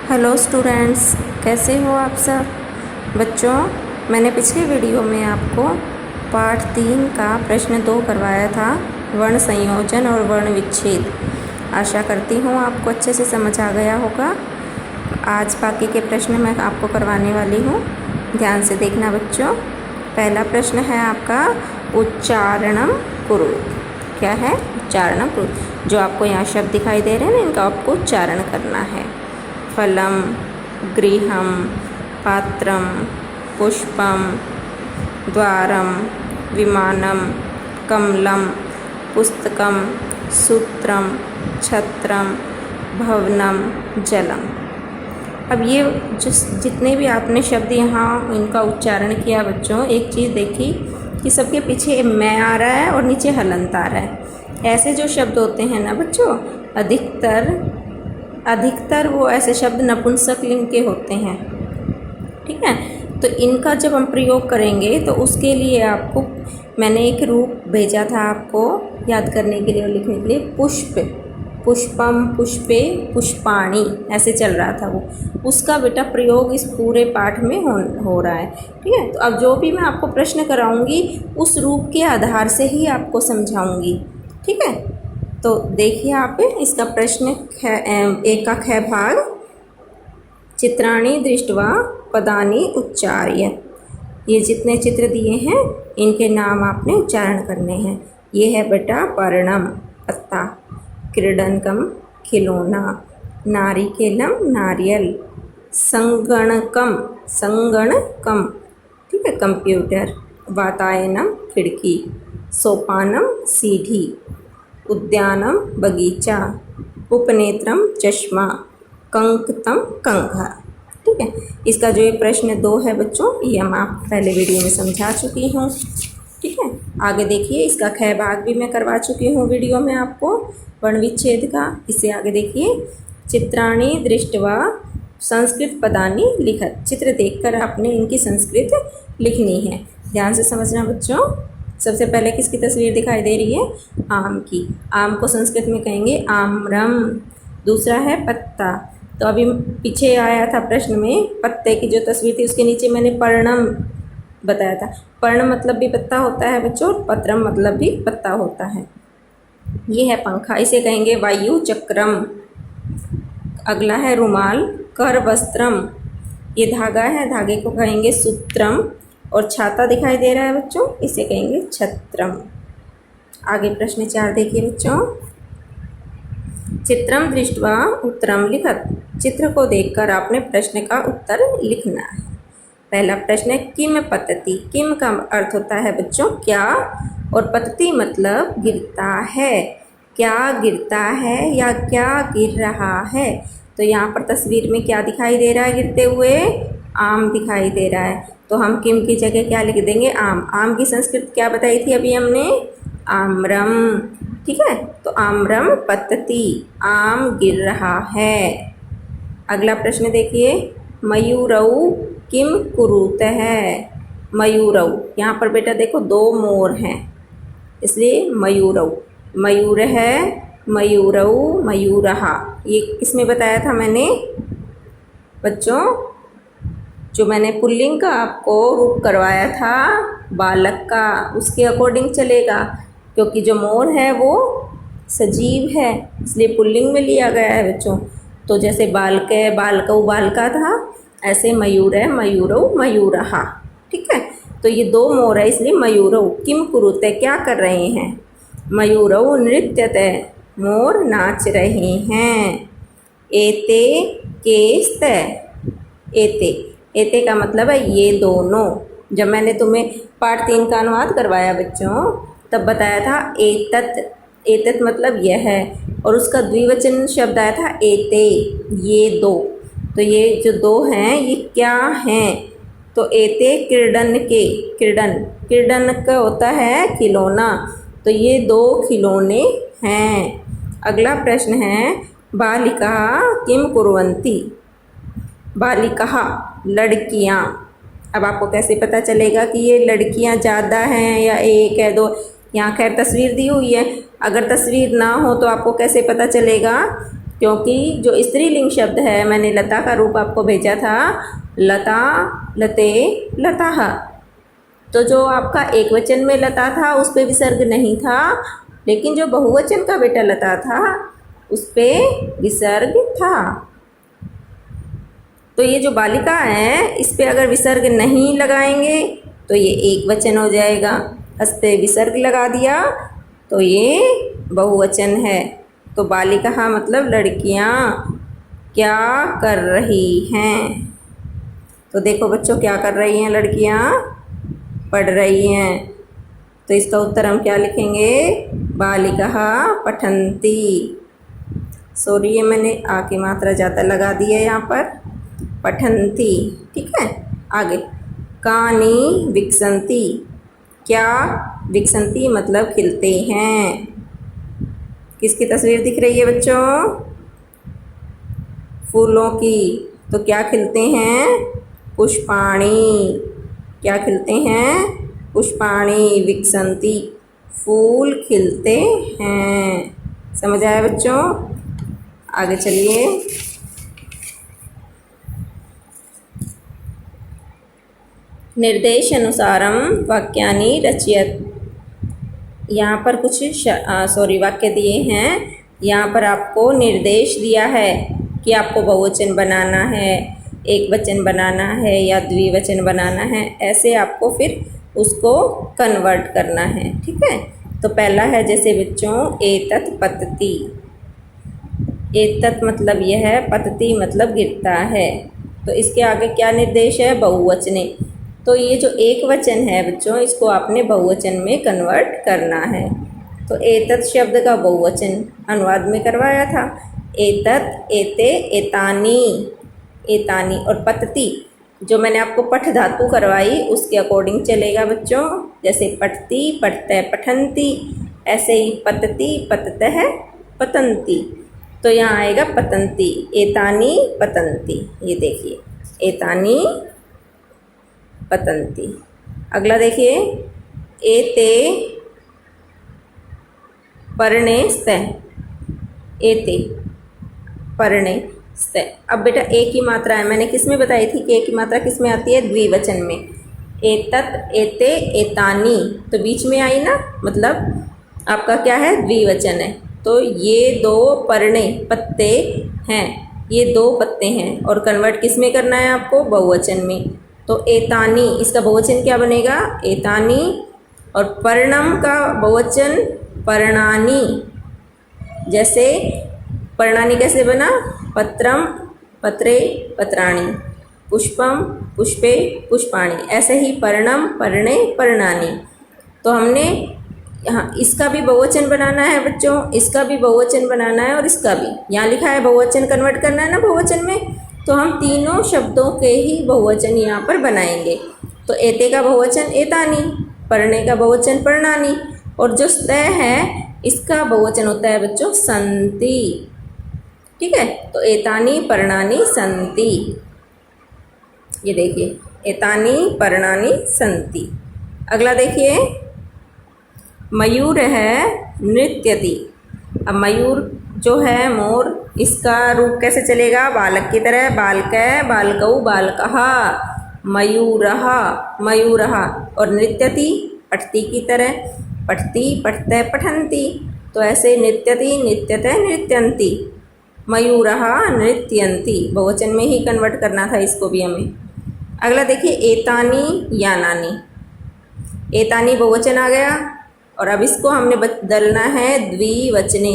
Hello students, कैसे हो आप सब बच्चों। मैंने पिछले वीडियो में आपको पाठ 3 का प्रश्न 2 करवाया था, वर्ण संयोजन और वर्ण विच्छेद। आशा करती हूँ आपको अच्छे से समझ आ गया होगा। आज बाकी के प्रश्न मैं आपको करवाने वाली हूँ, ध्यान से देखना बच्चों। पहला प्रश्न है आपका उच्चारणम कुरु। क्या है? उच्चारणम कुरु। जो आपको यहाँ शब्द दिखाई दे रहे हैं ना, इनका आपको उच्चारण करना है। फलम, गृहम, पात्रम, पुष्पम, द्वारम, विमानम, कमलम, पुस्तकम, सूत्रम, छत्रम, भवनम, जलम। अब ये जितने भी आपने शब्द यहाँ इनका उच्चारण किया बच्चों, एक चीज़ देखी कि सबके पीछे मैं आ रहा है और नीचे हलंत आ रहा है। ऐसे जो शब्द होते हैं ना बच्चों, अधिकतर वो ऐसे शब्द नपुंसक लिंग के होते हैं, ठीक है। तो इनका जब हम प्रयोग करेंगे तो उसके लिए आपको मैंने एक रूप भेजा था आपको याद करने के लिए और लिखने के लिए। पुष्प, पुष्पम, पुष्पे, पुष्पाणि, ऐसे चल रहा था वो। उसका बेटा प्रयोग इस पूरे पाठ में हो रहा है, ठीक है। तो अब जो भी मैं आपको प्रश्न कराऊंगी उस रूप के आधार से ही आपको समझाऊंगी, ठीक है। तो देखिए आप इसका प्रश्न एक का ख भाग, चित्राणि दृष्ट्वा पदानि उच्चार्य। ये जितने चित्र दिए हैं इनके नाम आपने उच्चारण करने हैं। ये है बेटा पर्णम, पत्ता, क्रीडनकम, खिलौना, नारिकेलम, नारियल, संगणकम, संगणकम, ठीक है, कंप्यूटर, वातायनम, खिड़की, सोपानम, सीढ़ी, उद्यानम, बगीचा, उपनेत्रम, चश्मा, कंकतम, कंघा, ठीक है। इसका जो ये प्रश्न 2 है बच्चों, ये हम आप पहले वीडियो में समझा चुकी हूँ, ठीक है। आगे देखिए, इसका ख भाग भी मैं करवा चुकी हूँ वीडियो में आपको, वर्ण विच्छेद का। इससे आगे देखिए, चित्राणि दृष्ट्वा संस्कृत पदानि लिखत। चित्र देखकर आपने इनकी संस्कृत लिखनी है। ध्यान से समझना बच्चों। सबसे पहले किसकी तस्वीर दिखाई दे रही है? आम की। आम को संस्कृत में कहेंगे आम्रम। दूसरा है पत्ता। तो अभी पीछे आया था प्रश्न में, पत्ते की जो तस्वीर थी उसके नीचे मैंने पर्णम बताया था। पर्ण मतलब भी पत्ता होता है बच्चों, पत्रम मतलब भी पत्ता होता है। ये है पंखा, इसे कहेंगे वायु चक्रम। अगला है रुमाल, कर वस्त्रम। ये धागा है, धागे को कहेंगे सूत्रम। और छाता दिखाई दे रहा है बच्चों, इसे कहेंगे छत्रम। आगे प्रश्न 4 देखिए बच्चों, चित्रम दृष्ट्वा उत्तरम लिखत। चित्र को देखकर आपने प्रश्न का उत्तर लिखना है। पहला प्रश्न है किम पतति। किम का अर्थ होता है बच्चों क्या, और पतति मतलब गिरता है। क्या गिरता है या क्या गिर रहा है। तो यहाँ पर तस्वीर में क्या दिखाई दे रहा है गिरते हुए? आम दिखाई दे रहा है। तो हम किम की जगह क्या लिख देंगे? आम। आम की संस्कृत क्या बताई थी अभी हमने? आम्रम, ठीक है। तो आम्रम पतति, आम गिर रहा है। अगला प्रश्न देखिए, मयूरऊ किम कुरुतः। मयूरऊ, यहाँ पर बेटा देखो 2 मोर हैं, इसलिए मयूरऊ। मयूर है, मयूरऊ, मयूरहा। ये किसमें बताया था मैंने बच्चों? जो मैंने पुल्लिंग का आपको रूप करवाया था बालक का, उसके अकॉर्डिंग चलेगा, क्योंकि जो मोर है वो सजीव है, इसलिए पुल्लिंग में लिया गया है बच्चों। तो जैसे बालक है, बालकऊ बालका था, ऐसे मयूर है, मयूरऊ, मयूरहा, ठीक है। तो ये 2 मोर है, इसलिए मयूरऊ किम कुरुते, क्या कर रहे हैं? मयूरऊ नृत्यते, मोर नाच रहे हैं। एते केस्ते। एते, एते का मतलब है ये दोनों। जब मैंने तुम्हें पाठ 3 का अनुवाद करवाया बच्चों, तब बताया था एतत। एतत मतलब यह है, और उसका द्विवचन शब्द आया था एते, ये 2। तो ये जो 2 हैं ये क्या हैं? तो एते क्रीडन के। क्रीडन, क्रीडन का होता है खिलौना। तो ये 2 खिलौने हैं। अगला प्रश्न है बालिका किम कुर्वन्ति। बालिका लड़कियाँ। अब आपको कैसे पता चलेगा कि ये लड़कियाँ ज़्यादा हैं या एक है 2? यहाँ खैर तस्वीर दी हुई है, अगर तस्वीर ना हो तो आपको कैसे पता चलेगा क्योंकि जो स्त्रीलिंग शब्द है, मैंने लता का रूप आपको भेजा था, लता, लते, लताः। तो जो आपका एक वचन में लता था उस पे विसर्ग नहीं था, लेकिन जो बहुवचन का बेटा लता था उस पे विसर्ग था। तो ये जो बालिका है इस पे अगर विसर्ग नहीं लगाएंगे तो ये एक वचन हो जाएगा। इस पे विसर्ग लगा दिया तो ये बहुवचन है। तो बालिका मतलब लड़कियां क्या कर रही हैं। तो देखो बच्चों, क्या कर रही हैं लड़कियां? पढ़ रही हैं। तो इसका उत्तर हम क्या लिखेंगे? बालिकाः पठन्ति। सॉरी, ये मैंने आ की मात्रा ज़्यादा लगा दी है यहाँ पर, पठन्ति। ठीक है, आगे। कानि विकसन्ति, क्या विकसन्ति मतलब खिलते हैं। किसकी तस्वीर दिख रही है बच्चों? फूलों की। तो क्या खिलते हैं? पुष्पाणि। क्या खिलते हैं? पुष्पाणि विकसन्ति, फूल खिलते हैं। समझ आया बच्चों? आगे चलिए। निर्देशानुसारम वाक्यानि रचयत। यहाँ पर कुछ वाक्य दिए हैं। यहाँ पर आपको निर्देश दिया है कि आपको बहुवचन बनाना है, एक वचन बनाना है या द्विवचन बनाना है। ऐसे आपको फिर उसको कन्वर्ट करना है। ठीक है, तो पहला है जैसे बच्चों, एतत् पतति। एतत् मतलब यह है, पतति मतलब गिरता है। तो इसके आगे क्या निर्देश है? बहुवचने। तो ये जो एक वचन है बच्चों, इसको आपने बहुवचन में कन्वर्ट करना है। तो एतत् शब्द का बहुवचन अनुवाद में करवाया था, एतत्, एते, एतानि, एतानि। और पतति जो मैंने आपको पठ धातु करवाई उसके अकॉर्डिंग चलेगा बच्चों। जैसे पठति, पठतः, पठन्ति, ऐसे ही पतति, पततः, पतन्ति। तो यहाँ आएगा पतन्ति, एतानि पतन्ति। ये देखिए, एतानि पतन्ति। अगला देखिए, एते पर्णे स्तः। एते पर्णे स्तः। अब बेटा एक ही मात्रा है, मैंने किस में बताई थी कि एक ही मात्रा किस में आती है? द्विवचन में। एतत्, एते, एतानि, तो बीच में आई ना, मतलब आपका क्या है? द्विवचन है। तो ये दो पर्णे पत्ते हैं, ये दो पत्ते हैं, और कन्वर्ट किस में करना है आपको? बहुवचन में। तो एतानि, इसका बहुवचन क्या बनेगा? एतानि। और पर्णम का बहुवचन पर्णानि। जैसे पर्णानि कैसे बना? पत्रम, पत्रे, पत्राणि, पुष्पम, पुष्पे, पुष्पाणि। ऐसे ही पर्णम, पर्णे, पर्णानि। तो हमने यहाँ इसका भी बहुवचन बनाना है बच्चों, इसका भी बहुवचन बनाना है और इसका भी। यहाँ लिखा है बहुवचन कन्वर्ट करना है ना बहुवचन में, तो हम तीनों शब्दों के ही बहुवचन यहाँ पर बनाएंगे। तो एते का बहुवचन एतानि, पर्णे का बहुवचन पर्णानि, और जो स्तः है इसका बहुवचन होता है बच्चों सन्ति। ठीक है, तो एतानि पर्णानि सन्ति। ये देखिए, एतानि पर्णानि सन्ति। अगला देखिए, मयूर है नृत्यति। अब मयूर जो है मोर, इसका रूप कैसे चलेगा? बालक की तरह, बालकः, बालकौ, बालकः, मयूरः, मयूरः। और नृत्यति पठति की तरह, पठति, पठतः, पठन्ति। तो ऐसे नृत्यति, नृत्यतः, नृत्यन्ति, मयूरः नृत्यन्ति। बहुवचन में ही कन्वर्ट करना था इसको भी हमें। अगला देखिए, एतानि यानानि। एतानि बहुवचन आ गया, और अब इसको हमने बदलना है द्विवचने,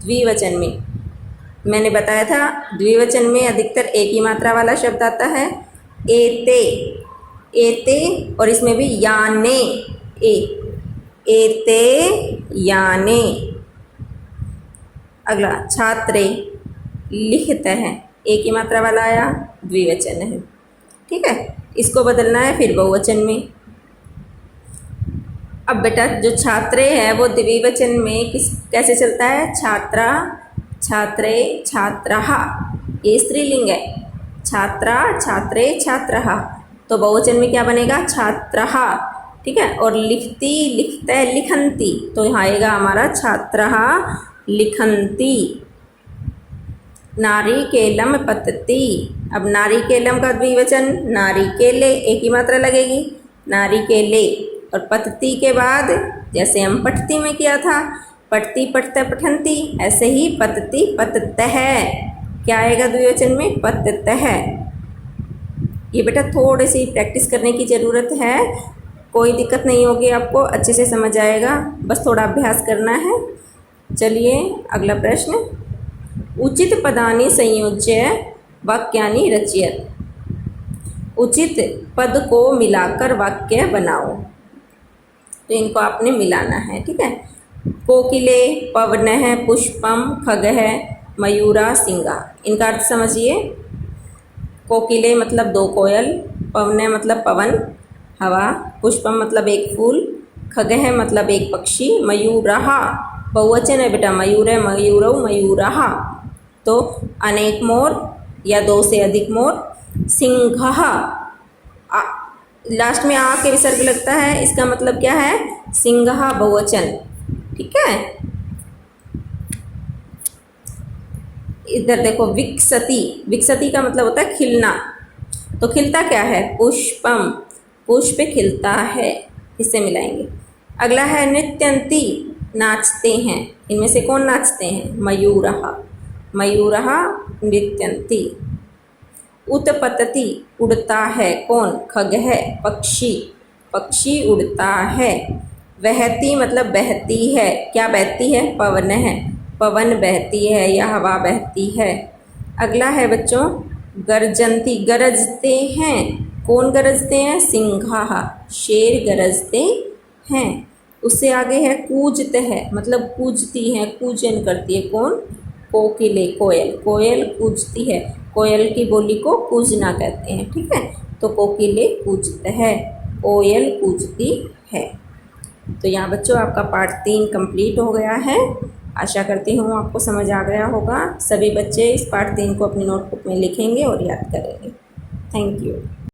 द्विवचन में। मैंने बताया था द्विवचन में अधिकतर एक ही मात्रा वाला शब्द आता है, एते, एते, और इसमें भी याने, एते याने। अगला, छात्रे लिखतः, एक ही मात्रा वाला आया, द्विवचन है। ठीक है, इसको बदलना है फिर बहुवचन में। अब बेटा जो छात्रे है वो द्विवचन में कैसे चलता है? छात्रा, छात्रे, छात्रः। ये स्त्रीलिंग है। छात्रा, छात्रे, छात्रः। तो बहुवचन में क्या बनेगा? छात्रः। ठीक है, और लिखती, लिखते, लिखन्ति। तो यहाँ आएगा हमारा छात्रः लिखन्ति। नारिकेलम पतति। अब नारिकेलम का द्विवचन नारिकेले, एक ही मात्रा लगेगी, नारिकेले। और पतति के बाद जैसे हम पठती में किया था, पठती पठते पठंती, ऐसे ही पतति पततः, क्या आएगा द्विवचन में, पततः। ये बेटा थोड़ी सी प्रैक्टिस करने की ज़रूरत है, कोई दिक्कत नहीं होगी, आपको अच्छे से समझ आएगा, बस थोड़ा अभ्यास करना है। चलिए अगला प्रश्न, उचित पदानि संयोज्य वाक्यानि रचयत। उचित पद को मिलाकर वाक्य बनाओ। तो इनको आपने मिलाना है, ठीक है। कोकिले, पवनः, पुष्पम, खगः, मयूरा, सिंगा। इनका अर्थ समझिए। कोकिले मतलब दो कोयल, पवन मतलब पवन हवा, पुष्पम मतलब एक फूल, खगः मतलब एक पक्षी, मयूरः बहुवचन है बेटा, मयूर है, मयूरौ मयूरः तो अनेक मोर या दो से अधिक मोर, सिंहः लास्ट में आ के विसर्ग लगता है, इसका मतलब क्या है, सिंहः बहुवचन, ठीक है। इधर देखो विकसति, विकसति का मतलब होता है खिलना, तो खिलता क्या है, पुष्पम, पुष्प खिलता है, इससे मिलाएंगे। अगला है नृत्यंती, नाचते हैं, इनमें से कौन नाचते हैं, मयूरः, मयूरः नृत्यंती। उत्पतति, उड़ता है, कौन, खगः पक्षी, पक्षी उड़ता है। वहती मतलब बहती है, क्या बहती है, पवन है, पवन बहती है या हवा बहती है। अगला है बच्चों गर्जंती, गरजते हैं, कौन गरजते हैं, सिंघः, शेर गरजते हैं। उससे आगे है कूजते हैं, मतलब कूजती हैं, कूजन करती है, कौन, कोकिले, कोयल, कोयल कूजती है, कोयल की बोली को कूजना कहते हैं, ठीक है। तो कोकिले कूजते हैं, कोयल कूजती है। तो यहाँ बच्चों आपका पार्ट 3 कंप्लीट हो गया है। आशा करती हूँ आपको समझ आ गया होगा। सभी बच्चे इस पार्ट 3 को अपनी नोटबुक में लिखेंगे और याद करेंगे। Thank you.